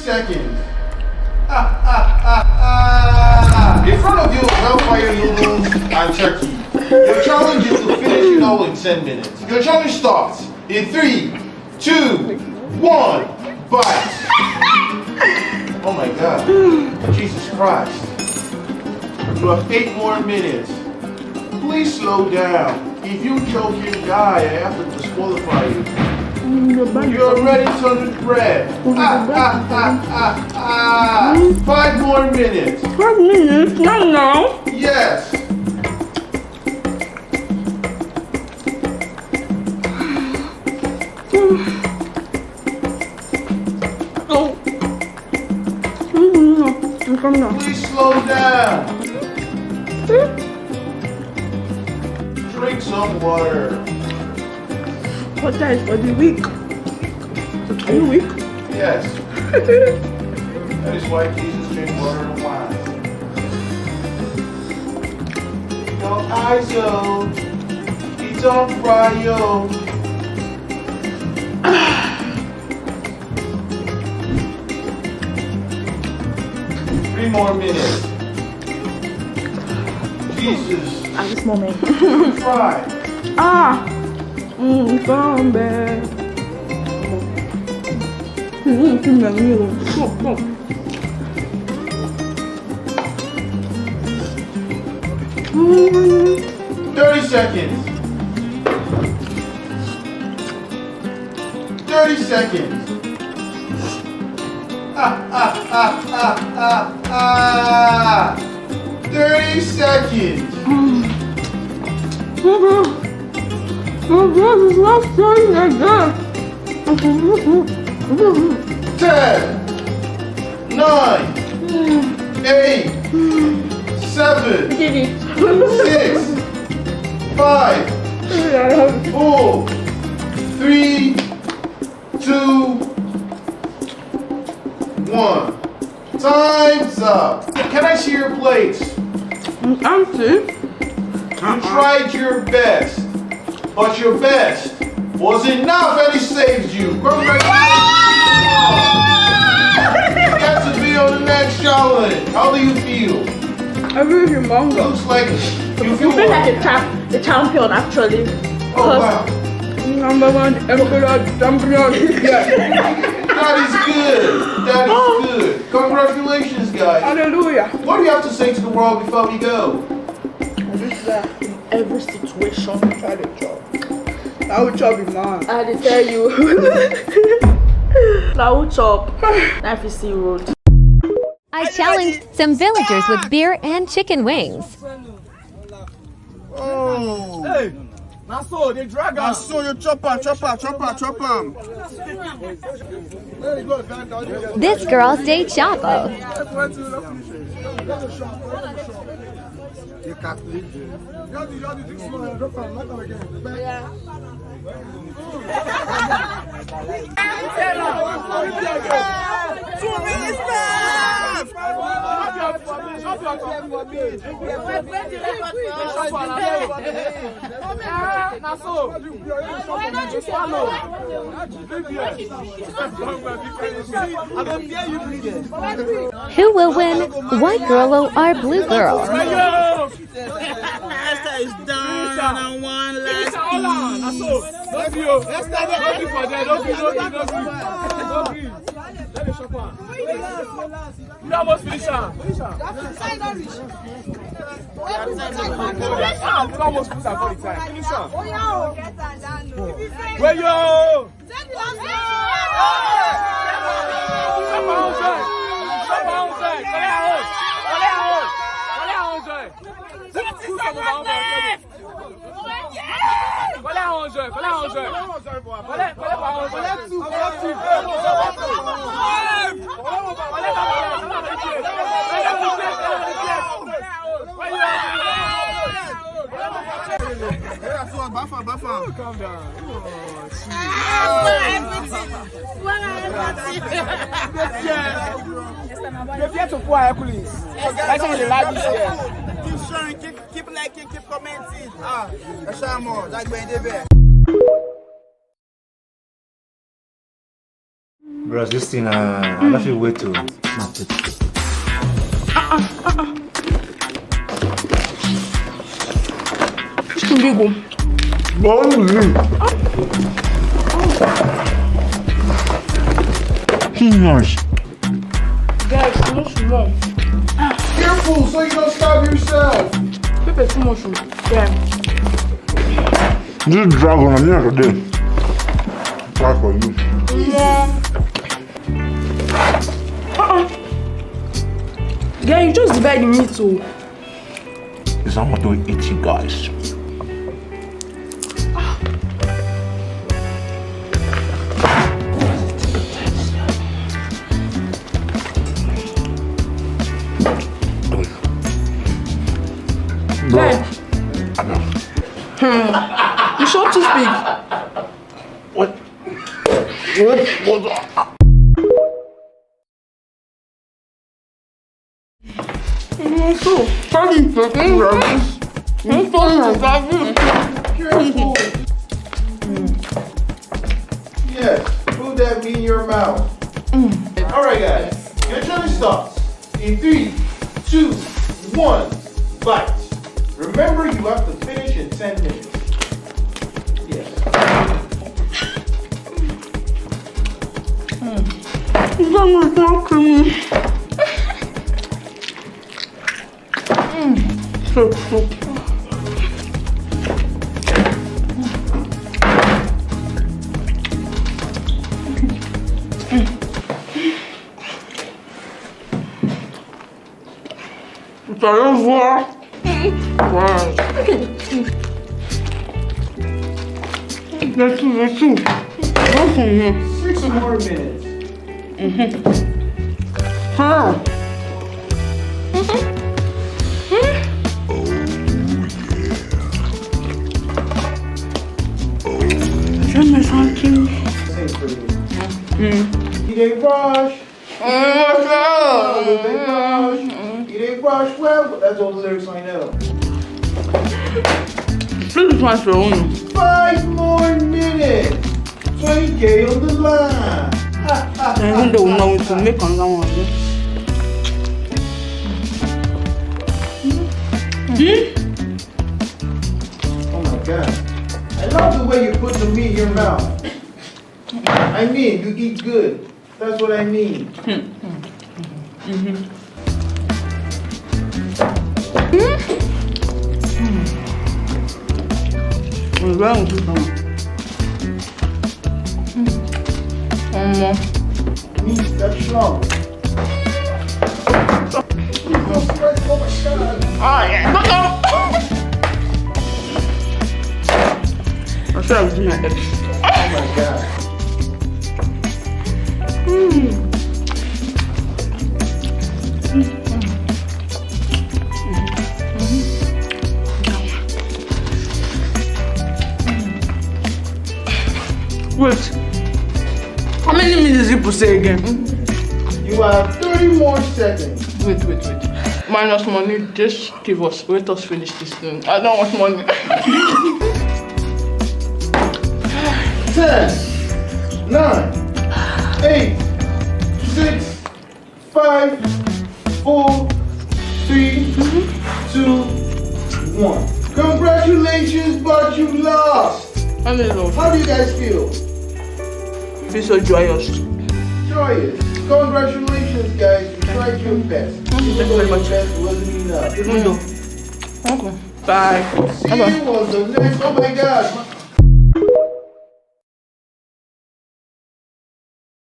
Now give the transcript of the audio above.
seconds. In front of you, hellfire noodles and turkey. Your challenge is to finish it all in 10 minutes. Your challenge starts in 3, 2, 1, fight. Oh my God. Jesus Christ. You have 8 more minutes. Please slow down. If you choke and die, I have to disqualify you. You're ready to turn red. 5 more minutes. 5 minutes? Not now. Yes. Please slow down. Drink some water. Water is for the weak. Are you weak? Yes. That is why Jesus drank water and wine. Your eyes open. It's on fire. 3 more minutes. Jesus. At this moment. Try. Come back. Stop. 30 seconds. 30 seconds. 30 seconds. Oh God, it's not starting like that. 10, 9, 8, 7, 6, 5, 4, 3, 2, 1. Time's up. Can I see your plates? Empty. You tried your best, but your best was enough and it saved you. Congratulations! You get to be on the next challenge. How do you feel? I feel humongous. Looks like you You feel feel like the champion actually. Oh wow. Number 1 emperor champion. Yeah. That is good. That is good. Congratulations, guys. Hallelujah. What do you have to say to the world before we go? This is in every situation, try to chop. I will chop it, man. I had to tell you. I will chop. Life is sea road. I challenged some villagers with beer and chicken wings. Oh. Hey. Naso, they drag us. Naso, you chop him. This girl stayed Chapo. Who will win, white girl or blue girl? Is done on one last Calm down. You're here to pour Hercules. That's one of the largest here. Keep sharing, keep liking, keep commenting. That's more. That's going to be. Bros, this thing, I love you way too. Chicken big one. Nice. Guys, too much more. Careful so you don't starve yourself. Pepper too much. Yeah. This dragon, I'm here today. Try for you. Yeah. Yeah, you just divide the meat too. This I'm going to eat you guys. Bro. You short to speak. What? So, sorry, Careful. Yes, put that meat in your mouth. Alright guys, your journey starts in 3, 2, 1, bite. Remember you have to finish in 10 minutes. Yes. It's not creamy. So. Ça va voir. Let's see. 6 more minutes. Huh. J'aime tranquille. Same for you. You ain't rush. You ain't rush well. That's all the lyrics I know. This one's for Uno. 5 more minutes. 20K on the line. Even though we know to make another one. Oh my God. I love the way you put the meat in your mouth. I mean, you eat good. That's what I mean. Meat, that's strong. Oh my God. I'm sure I was doing that. Oh my God. Wait. How many minutes did you say again? You have 30 more seconds. Wait. Minus money, just give us. Let us finish this thing. I don't want money. 10, 9, 8, 6, 5, 4, 3, 2, 1. Congratulations, but you lost. I don't know. How do you guys feel? Feel so joyous. Joyous. Congratulations, guys. You tried your best. Even though your best wasn't enough. Okay. Bye. See you on the next. Oh my God.